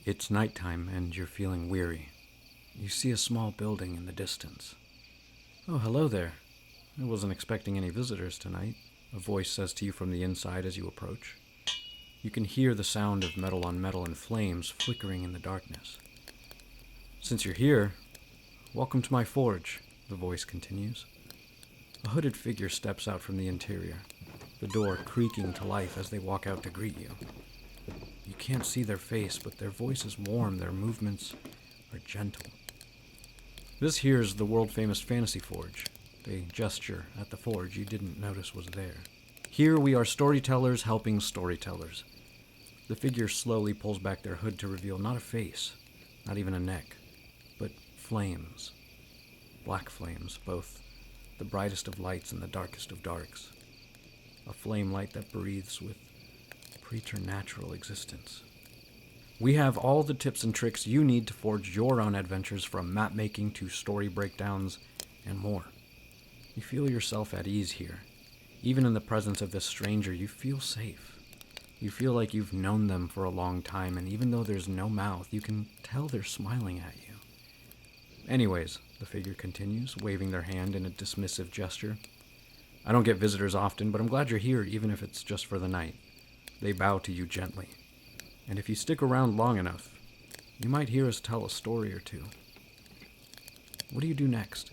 It's nighttime and you're feeling weary. You see a small building in the distance. "Oh, hello there. I wasn't expecting any visitors tonight," a voice says to you from the inside as you approach. You can hear the sound of metal on metal and flames flickering in the darkness. "Since you're here, welcome to my forge," the voice continues. A hooded figure steps out from the interior, the door creaking to life as they walk out to greet you. You can't see their face, but their voice is warm, their movements are gentle. "This here's the world-famous Fantasy Forge." They gesture at the forge you didn't notice was there. "Here we are storytellers helping storytellers." The figure slowly pulls back their hood to reveal not a face, not even a neck, but flames. Black flames, both the brightest of lights and the darkest of darks. A flame light that breathes with preternatural existence. We have all the tips and tricks you need to forge your own adventures, from map making to story breakdowns and more. You feel yourself at ease here. Even in the presence of this stranger, you feel safe. You feel like you've known them for a long time, and even though there's no mouth, you can tell they're smiling at you. "Anyways," the figure continues, waving their hand in a dismissive gesture, "I don't get visitors often, but I'm glad you're here, even if it's just for the night." They bow to you gently. "And if you stick around long enough, you might hear us tell a story or two." What do you do next?